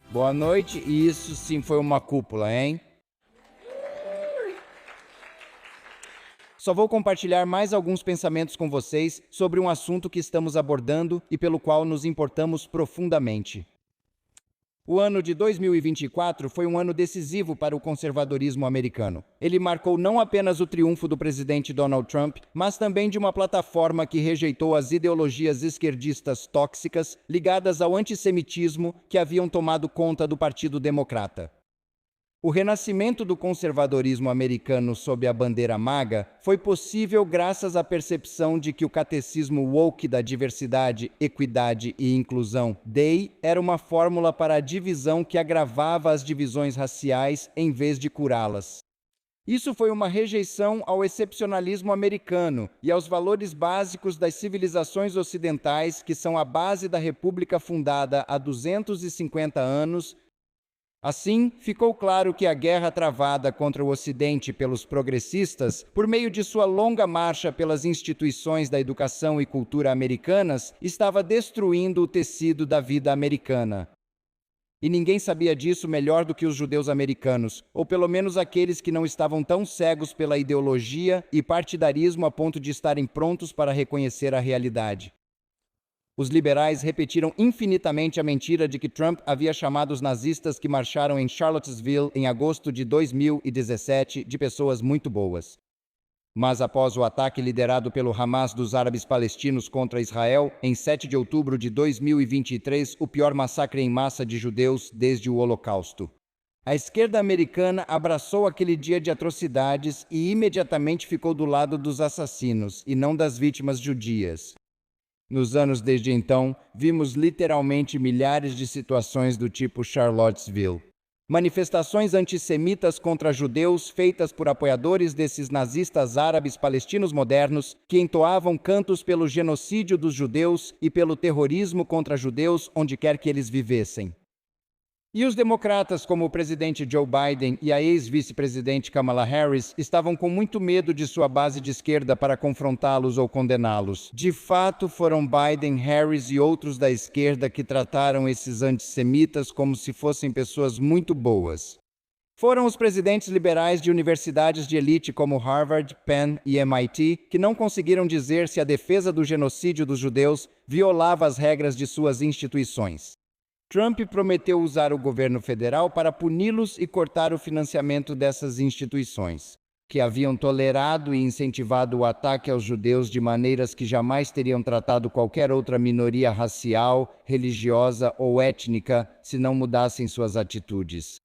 Boa noite, e isso sim foi uma cúpula, hein? Só vou compartilhar mais alguns pensamentos com vocês sobre um assunto que estamos abordando e pelo qual nos importamos profundamente. O ano de 2024 foi um ano decisivo para o conservadorismo americano. Ele marcou não apenas o triunfo do presidente Donald Trump, mas também de uma plataforma que rejeitou as ideologias esquerdistas tóxicas ligadas ao antissemitismo que haviam tomado conta do Partido Democrata. O renascimento do conservadorismo americano sob a bandeira MAGA foi possível graças à percepção de que o catecismo woke da diversidade, equidade e inclusão, DEI, era uma fórmula para a divisão que agravava as divisões raciais em vez de curá-las. Isso foi uma rejeição ao excepcionalismo americano e aos valores básicos das civilizações ocidentais que são a base da república fundada há 250 anos. Assim, ficou claro que a guerra travada contra o Ocidente pelos progressistas, por meio de sua longa marcha pelas instituições da educação e cultura americanas, estava destruindo o tecido da vida americana. E ninguém sabia disso melhor do que os judeus americanos, ou pelo menos aqueles que não estavam tão cegos pela ideologia e partidarismo a ponto de estarem prontos para reconhecer a realidade. Os liberais repetiram infinitamente a mentira de que Trump havia chamado os nazistas que marcharam em Charlottesville em agosto de 2017 de pessoas muito boas. Mas após o ataque liderado pelo Hamas dos árabes palestinos contra Israel, em 7 de outubro de 2023, o pior massacre em massa de judeus desde o Holocausto. A esquerda americana abraçou aquele dia de atrocidades e imediatamente ficou do lado dos assassinos, e não das vítimas judias. Nos anos desde então, vimos literalmente milhares de situações do tipo Charlottesville. Manifestações antissemitas contra judeus feitas por apoiadores desses nazistas árabes palestinos modernos que entoavam cantos pelo genocídio dos judeus e pelo terrorismo contra judeus onde quer que eles vivessem. E os democratas, como o presidente Joe Biden e a ex-vice-presidente Kamala Harris, estavam com muito medo de sua base de esquerda para confrontá-los ou condená-los. De fato, foram Biden, Harris e outros da esquerda que trataram esses antissemitas como se fossem pessoas muito boas. Foram os presidentes liberais de universidades de elite como Harvard, Penn e MIT que não conseguiram dizer se a defesa do genocídio dos judeus violava as regras de suas instituições. Trump prometeu usar o governo federal para puni-los e cortar o financiamento dessas instituições, que haviam tolerado e incentivado o ataque aos judeus de maneiras que jamais teriam tratado qualquer outra minoria racial, religiosa ou étnica se não mudassem suas atitudes.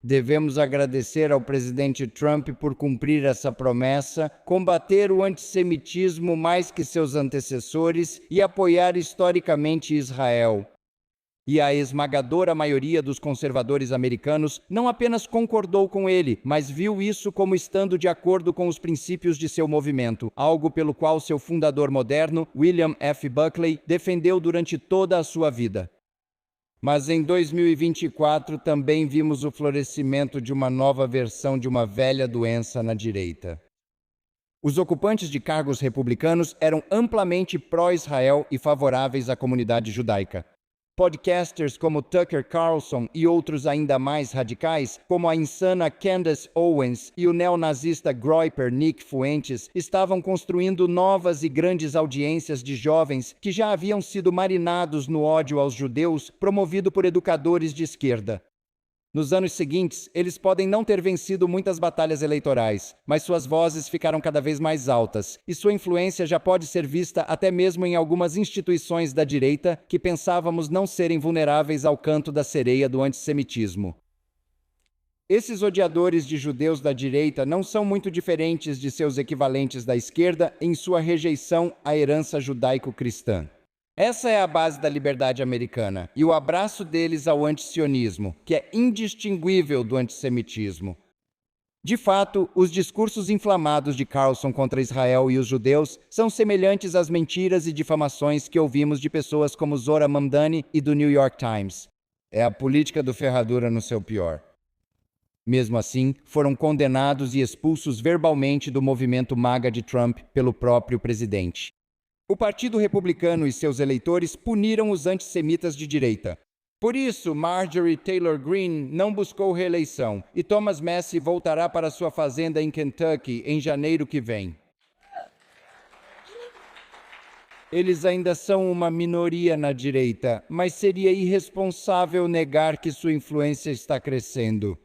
Devemos agradecer ao presidente Trump por cumprir essa promessa, combater o antissemitismo mais que seus antecessores e apoiar historicamente Israel. E a esmagadora maioria dos conservadores americanos não apenas concordou com ele, mas viu isso como estando de acordo com os princípios de seu movimento, algo pelo qual seu fundador moderno, William F. Buckley, defendeu durante toda a sua vida. Mas em 2024 também vimos o florescimento de uma nova versão de uma velha doença na direita. Os ocupantes de cargos republicanos eram amplamente pró-Israel e favoráveis à comunidade judaica. Podcasters como Tucker Carlson e outros ainda mais radicais, como a insana Candace Owens e o neonazista Groyper Nick Fuentes, estavam construindo novas e grandes audiências de jovens que já haviam sido marinados no ódio aos judeus, promovido por educadores de esquerda. Nos anos seguintes, eles podem não ter vencido muitas batalhas eleitorais, mas suas vozes ficaram cada vez mais altas, e sua influência já pode ser vista até mesmo em algumas instituições da direita que pensávamos não serem vulneráveis ao canto da sereia do antissemitismo. Esses odiadores de judeus da direita não são muito diferentes de seus equivalentes da esquerda em sua rejeição à herança judaico-cristã. Essa é a base da liberdade americana e o abraço deles ao antisionismo, que é indistinguível do antissemitismo. De fato, os discursos inflamados de Carlson contra Israel e os judeus são semelhantes às mentiras e difamações que ouvimos de pessoas como Zora Mamdani e do New York Times. É a política do ferradura no seu pior. Mesmo assim, foram condenados e expulsos verbalmente do movimento MAGA de Trump pelo próprio presidente. O Partido Republicano e seus eleitores puniram os antissemitas de direita. Por isso, Marjorie Taylor Greene não buscou reeleição e Thomas Massie voltará para sua fazenda em Kentucky em janeiro que vem. Eles ainda são uma minoria na direita, mas seria irresponsável negar que sua influência está crescendo.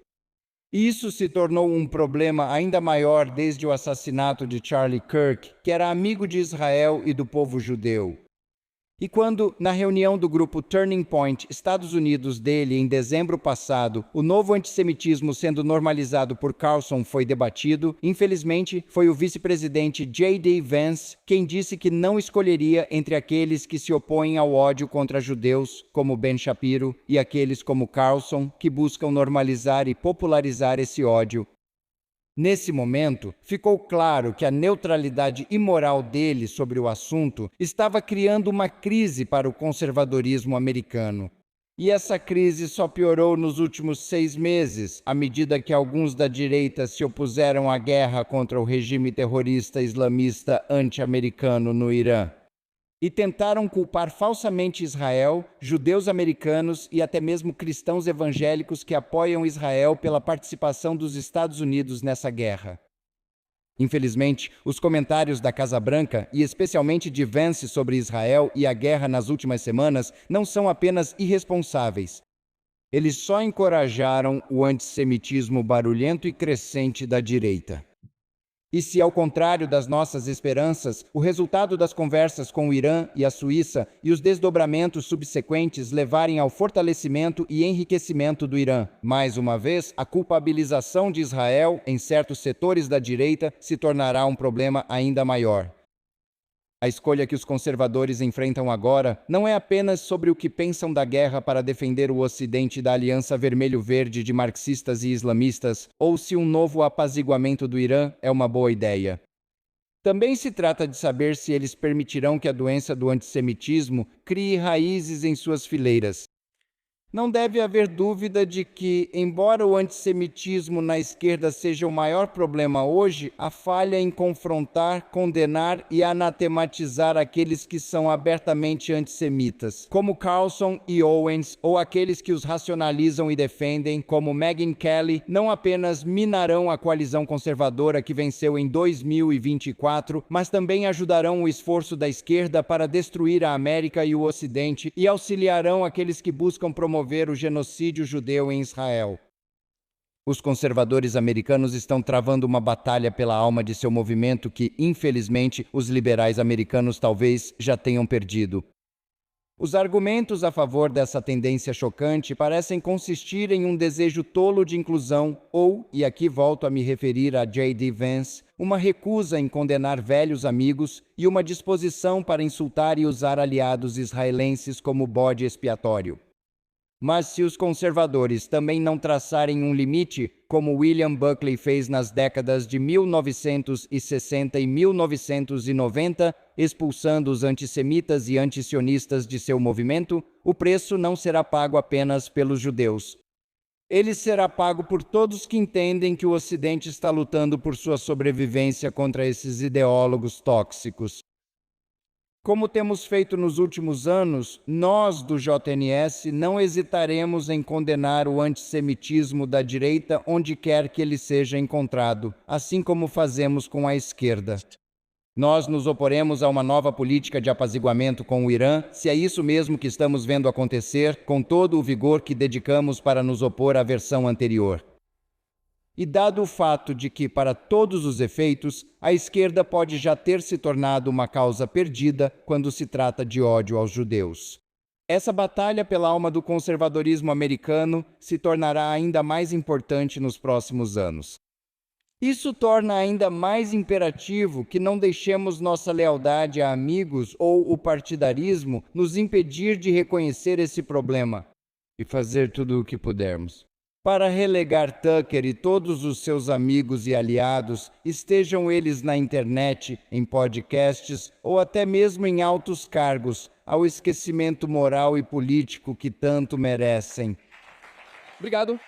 Isso se tornou um problema ainda maior desde o assassinato de Charlie Kirk, que era amigo de Israel e do povo judeu. E quando, na reunião do grupo Turning Point Estados Unidos dele em dezembro passado, o novo antissemitismo sendo normalizado por Carlson foi debatido, infelizmente foi o vice-presidente J.D. Vance quem disse que não escolheria entre aqueles que se opõem ao ódio contra judeus, como Ben Shapiro, e aqueles como Carlson, que buscam normalizar e popularizar esse ódio. Nesse momento, ficou claro que a neutralidade imoral dele sobre o assunto estava criando uma crise para o conservadorismo americano. E essa crise só piorou nos últimos 6 meses, à medida que alguns da direita se opuseram à guerra contra o regime terrorista islamista anti-americano no Irã. E tentaram culpar falsamente Israel, judeus americanos e até mesmo cristãos evangélicos que apoiam Israel pela participação dos Estados Unidos nessa guerra. Infelizmente, os comentários da Casa Branca, e especialmente de Vance sobre Israel e a guerra nas últimas semanas, não são apenas irresponsáveis. Eles só encorajaram o antissemitismo barulhento e crescente da direita. E se, ao contrário das nossas esperanças, o resultado das conversas com o Irã e a Suíça e os desdobramentos subsequentes levarem ao fortalecimento e enriquecimento do Irã, mais uma vez, a culpabilização de Israel em certos setores da direita se tornará um problema ainda maior. A escolha que os conservadores enfrentam agora não é apenas sobre o que pensam da guerra para defender o Ocidente da aliança vermelho-verde de marxistas e islamistas, ou se um novo apaziguamento do Irã é uma boa ideia. Também se trata de saber se eles permitirão que a doença do antissemitismo crie raízes em suas fileiras. Não deve haver dúvida de que, embora o antissemitismo na esquerda seja o maior problema hoje, a falha em confrontar, condenar e anatematizar aqueles que são abertamente antissemitas, como Carlson e Owens, ou aqueles que os racionalizam e defendem, como Megyn Kelly, não apenas minarão a coalizão conservadora que venceu em 2024, mas também ajudarão o esforço da esquerda para destruir a América e o Ocidente e auxiliarão aqueles que buscam promover o genocídio judeu em Israel. Os conservadores americanos estão travando uma batalha pela alma de seu movimento que, infelizmente, os liberais americanos talvez já tenham perdido. Os argumentos a favor dessa tendência chocante parecem consistir em um desejo tolo de inclusão ou, e aqui volto a me referir a J.D. Vance, uma recusa em condenar velhos amigos e uma disposição para insultar e usar aliados israelenses como bode expiatório. Mas se os conservadores também não traçarem um limite, como William Buckley fez nas décadas de 1960 e 1990, expulsando os antissemitas e antisionistas de seu movimento, o preço não será pago apenas pelos judeus. Ele será pago por todos que entendem que o Ocidente está lutando por sua sobrevivência contra esses ideólogos tóxicos. Como temos feito nos últimos anos, nós do JNS não hesitaremos em condenar o antissemitismo da direita onde quer que ele seja encontrado, assim como fazemos com a esquerda. Nós nos oporemos a uma nova política de apaziguamento com o Irã, se é isso mesmo que estamos vendo acontecer, com todo o vigor que dedicamos para nos opor à versão anterior. E dado o fato de que, para todos os efeitos, a esquerda pode já ter se tornado uma causa perdida quando se trata de ódio aos judeus. Essa batalha pela alma do conservadorismo americano se tornará ainda mais importante nos próximos anos. Isso torna ainda mais imperativo que não deixemos nossa lealdade a amigos ou o partidarismo nos impedir de reconhecer esse problema e fazer tudo o que pudermos para relegar Tucker e todos os seus amigos e aliados, estejam eles na internet, em podcasts ou até mesmo em altos cargos, ao esquecimento moral e político que tanto merecem. Obrigado.